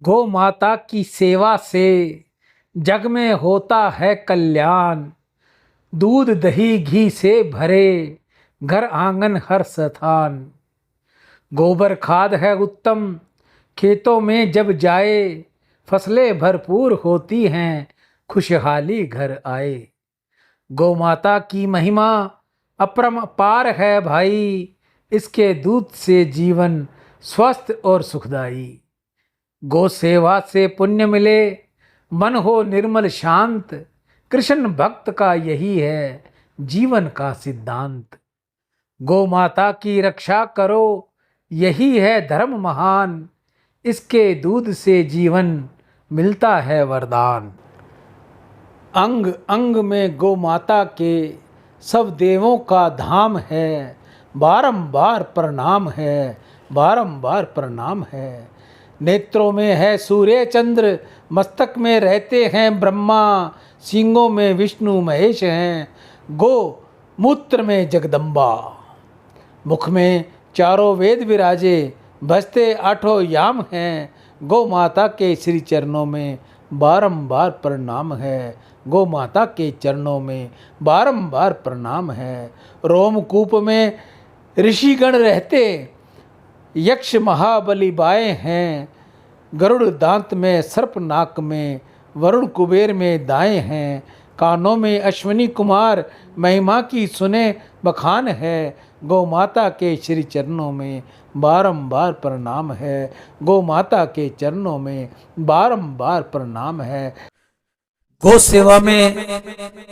गौ माता की सेवा से जग में होता है कल्याण। दूध दही घी से भरे घर आंगन हर स्थान। गोबर खाद है उत्तम खेतों में जब जाए। फसलें भरपूर होती हैं खुशहाली घर आए। गौ माता की महिमा अपरंपार है भाई। इसके दूध से जीवन स्वस्थ और सुखदाई। गो सेवा से पुण्य मिले मन हो निर्मल शांत। कृष्ण भक्त का यही है जीवन का सिद्धांत। गो माता की रक्षा करो यही है धर्म महान। इसके दूध से जीवन मिलता है वरदान। अंग अंग में गो माता के सब देवों का धाम है। बारंबार प्रणाम है, बारंबार प्रणाम है। नेत्रों में है सूर्य चंद्र, मस्तक में रहते हैं ब्रह्मा। सींगों में विष्णु महेश हैं, गो मूत्र में जगदम्बा। मुख में चारों वेद विराजे, बजते आठों याम हैं। गौ माता के श्री चरणों में बारंबार प्रणाम है। गौ माता के चरणों में बारंबार प्रणाम है। रोमकूप में ऋषिगण रहते, यक्ष महाबली बाएं हैं। गरुड़ दांत में सर्प नाक में, वरुण कुबेर में दाएं हैं। कानों में अश्विनी कुमार, महिमा की सुने बखान है। गौ माता के श्री चरणों में बारंबार प्रणाम है। गौ माता के चरणों में बारंबार प्रणाम है। गौ सेवा में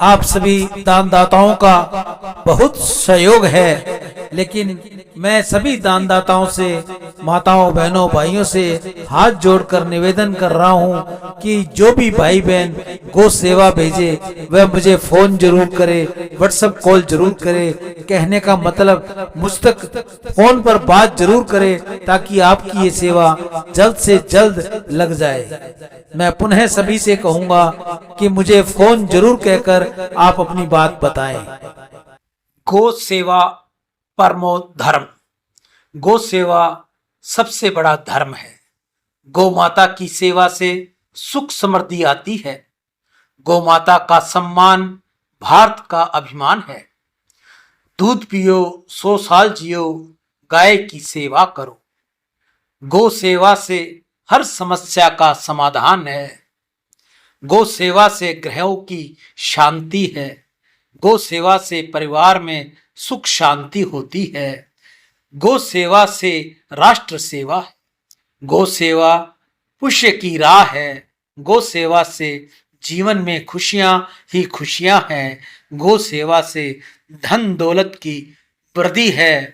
आप सभी दानदाताओं का बहुत सहयोग है, लेकिन मैं सभी दानदाताओं से, माताओं बहनों भाइयों से हाथ जोड़कर निवेदन कर रहा हूं कि जो भी भाई बहन गौ सेवा भेजे वह मुझे फोन जरूर करे, व्हाट्सएप कॉल जरूर करे। कहने का मतलब मुझ तक फोन पर बात जरूर करे ताकि आपकी ये सेवा जल्द से जल्द लग जाए। मैं पुनः सभी से कहूंगा कि मुझे फोन जरूर कहकर आप अपनी बात बताएं। गो सेवा परमो धर्म। गो सेवा सबसे बड़ा धर्म है। गौ माता की सेवा से सुख समृद्धि आती है। गौ माता का सम्मान भारत का अभिमान है। दूध पियो 100 साल जियो, गाय की सेवा करो। गौ सेवा से हर समस्या का समाधान है। गौ सेवा से ग्रहों की शांति है। गौ सेवा से परिवार में सुख शांति होती है। गौ सेवा से राष्ट्र सेवा है। गौ सेवा पुण्य की राह है। गौ सेवा से जीवन में खुशियां ही खुशियां हैं। गौ सेवा से धन दौलत की वृद्धि है।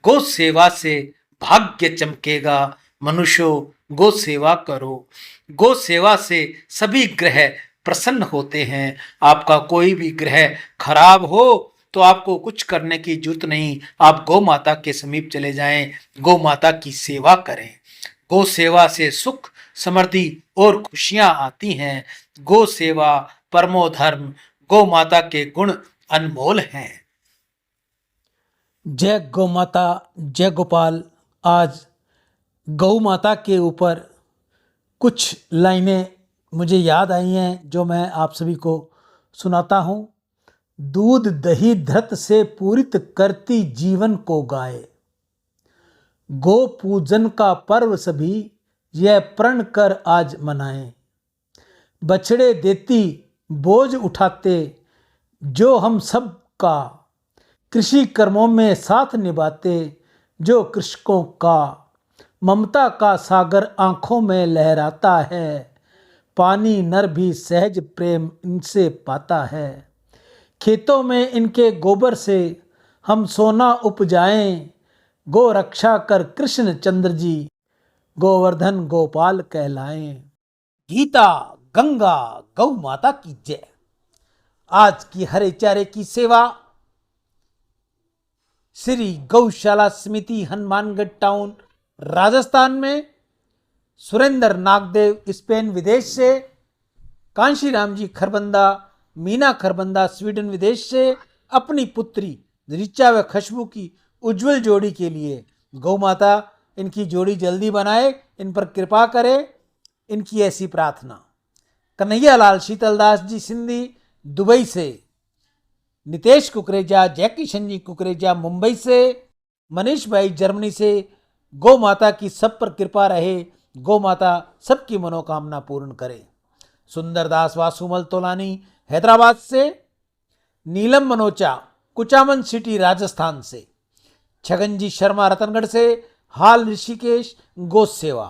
गौ सेवा से भाग्य चमकेगा। मनुष्यों गौ सेवा करो। गौ सेवा से सभी ग्रह प्रसन्न होते हैं। आपका कोई भी ग्रह खराब हो तो आपको कुछ करने की जरूरत नहीं। आप गौ माता के समीप चले जाएं, गौ माता की सेवा करें। गौ सेवा से सुख समृद्धि और खुशियां आती हैं। गौ सेवा परमो धर्म। गौ माता के गुण अनमोल हैं। जय गौ माता, जय गोपाल। आज गौ माता के ऊपर कुछ लाइनें मुझे याद आई हैं जो मैं आप सभी को सुनाता हूँ। दूध दही धृत से पूरित करती जीवन को गाय। गो पूजन का पर्व सभी यह प्रण कर आज मनाएं। बछड़े देती बोझ उठाते जो हम सब का। कृषि कर्मों में साथ निभाते जो कृषकों का। ममता का सागर आंखों में लहराता है। पानी नर भी सहज प्रेम इनसे पाता है। खेतों में इनके गोबर से हम सोना उपजाएं। गो रक्षा कर कृष्ण चंद्र जी, गोवर्धन गोपाल कहलाएं। गीता गंगा गौ माता की जय। आज की हरे चारे की सेवा श्री गौशाला समिति हनुमानगढ़ टाउन राजस्थान में, सुरेंद्र नागदेव स्पेन विदेश से, कांशीराम जी खरबंदा, मीना खरबंदा स्वीडन विदेश से अपनी पुत्री ऋचा व खुशबू की उज्जवल जोड़ी के लिए। गौ माता इनकी जोड़ी जल्दी बनाए, इन पर कृपा करे। इनकी ऐसी प्रार्थना। कन्हैया लाल शीतलदास जी सिंधी दुबई से, नितेश कुकरेजा, जय किशन जी कुकरेजा मुंबई से, मनीष भाई जर्मनी से, गौ माता की सब पर कृपा रहे, गौ माता सबकी मनोकामना पूर्ण करे। सुंदरदास वासुमल तोलानी हैदराबाद से, नीलम मनोचा कुचामन सिटी राजस्थान से, छगनजी शर्मा रतनगढ़ से, हाल ऋषिकेश गौ सेवा,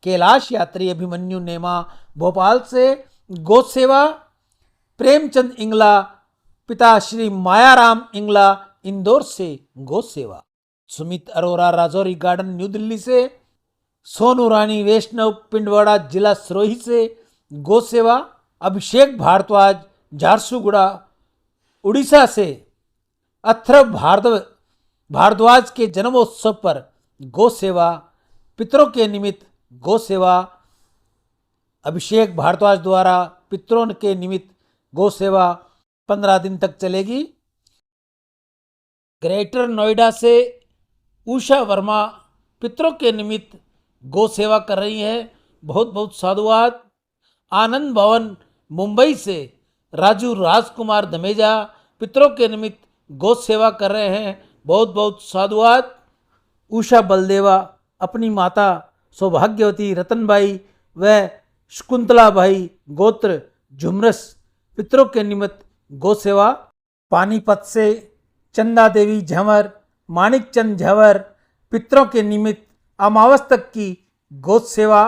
कैलाश यात्री अभिमन्यु नेमा भोपाल से गौ सेवा, प्रेमचंद इंगला पिता श्री मायाराम इंगला इंदौर से गौ सेवा, सुमित अरोरा राजौरी गार्डन न्यू दिल्ली से, सोनू रानी वैष्णव पिंडवाड़ा जिला सिरोही से गौ सेवा, अभिषेक भारद्वाज झारसुगुड़ा उड़ीसा से, अथर्व भारद्वाज के जन्मोत्सव पर गौ सेवा, पितरों के निमित्त गौ सेवा, अभिषेक भारद्वाज द्वारा पितरों के निमित्त गौ सेवा 15 दिन तक चलेगी। ग्रेटर नोएडा से उषा वर्मा पितरों के निमित्त गौ सेवा कर रही है, बहुत बहुत साधुवाद। आनंद भवन मुंबई से राजू राजकुमार धमेजा पितरों के निमित्त गौ सेवा कर रहे हैं, बहुत बहुत साधुवाद। उषा बलदेवा अपनी माता सौभाग्यवती रतनबाई व शकुंतला भाई गोत्र झुमरस पितरों के निमित्त गौ सेवा। पानीपत से चंदा देवी झंवर, मानिक चंद झंवर पितरों के निमित्त अमावस तक की गौ सेवा।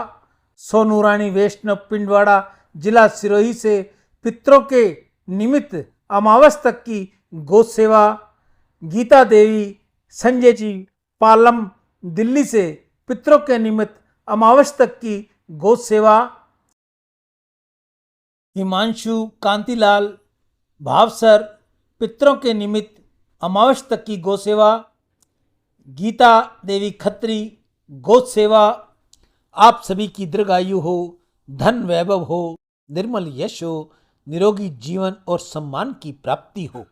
सोनू रानी वैष्णव पिंडवाड़ा जिला सिरोही से पितरों के निमित्त अमावस तक की गौ सेवा। गीता देवी संजय जी पालम दिल्ली से पितरों के निमित्त अमावस तक की गौ सेवा। हिमांशु कांतिलाल भावसर पितरों के निमित्त अमावस तक की गौ सेवा। गीता देवी खत्री गौ सेवा। आप सभी की दीर्घायु हो, धन वैभव हो, निर्मल यश हो, निरोगी जीवन और सम्मान की प्राप्ति हो।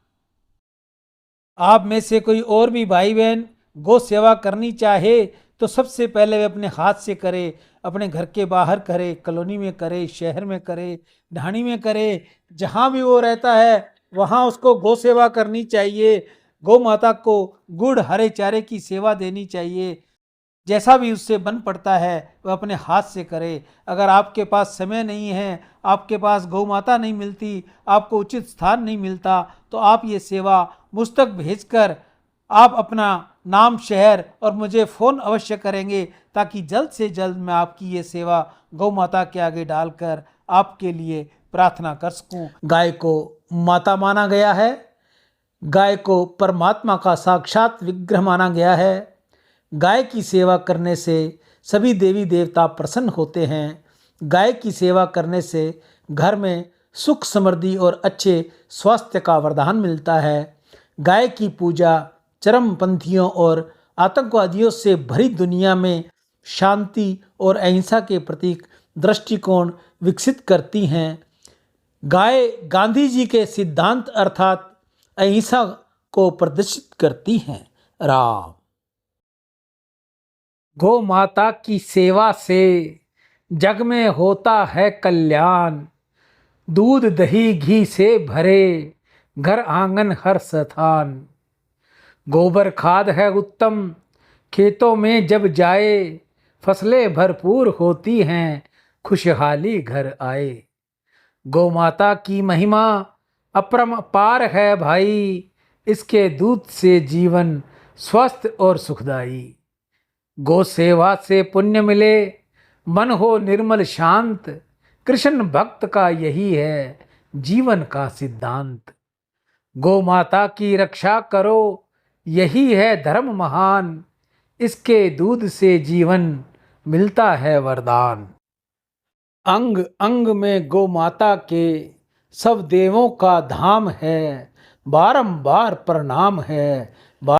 आप में से कोई और भी भाई बहन गौ सेवा करनी चाहे तो सबसे पहले वे अपने हाथ से करे, अपने घर के बाहर करे, कॉलोनी में करे, शहर में करे, ढाणी में करे, जहाँ भी वो रहता है वहाँ उसको गौ सेवा करनी चाहिए। गौ माता को गुड़ हरे चारे की सेवा देनी चाहिए। जैसा भी उससे बन पड़ता है वह अपने हाथ से करे। अगर आपके पास समय नहीं है, आपके पास गौ माता नहीं मिलती, आपको उचित स्थान नहीं मिलता, तो आप ये सेवा मुझ तक भेजकर आप अपना नाम, शहर और मुझे फ़ोन अवश्य करेंगे ताकि जल्द से जल्द मैं आपकी ये सेवा गौ माता के आगे डालकर आपके लिए प्रार्थना कर सकूं। गाय को माता माना गया है, गाय को परमात्मा का साक्षात विग्रह माना गया है। गाय की सेवा करने से सभी देवी देवता प्रसन्न होते हैं। गाय की सेवा करने से घर में सुख समृद्धि और अच्छे स्वास्थ्य का वरदान मिलता है। गाय की पूजा चरमपंथियों और आतंकवादियों से भरी दुनिया में शांति और अहिंसा के प्रतीक दृष्टिकोण विकसित करती हैं। गाय गांधी जी के सिद्धांत अर्थात अहिंसा को प्रदर्शित करती हैं। राम। गौ माता की सेवा से जग में होता है कल्याण। दूध दही घी से भरे घर आंगन हर स्थान। गोबर खाद है उत्तम खेतों में जब जाए। फसलें भरपूर होती हैं खुशहाली घर आए। गौ माता की महिमा अपरंपार है भाई। इसके दूध से जीवन स्वस्थ और सुखदाई। गौ सेवा से पुण्य मिले मन हो निर्मल शांत। कृष्ण भक्त का यही है जीवन का सिद्धांत। गौ माता की रक्षा करो यही है धर्म महान। इसके दूध से जीवन मिलता है वरदान। अंग अंग में गौ माता के सब देवों का धाम है। बारंबार प्रणाम है।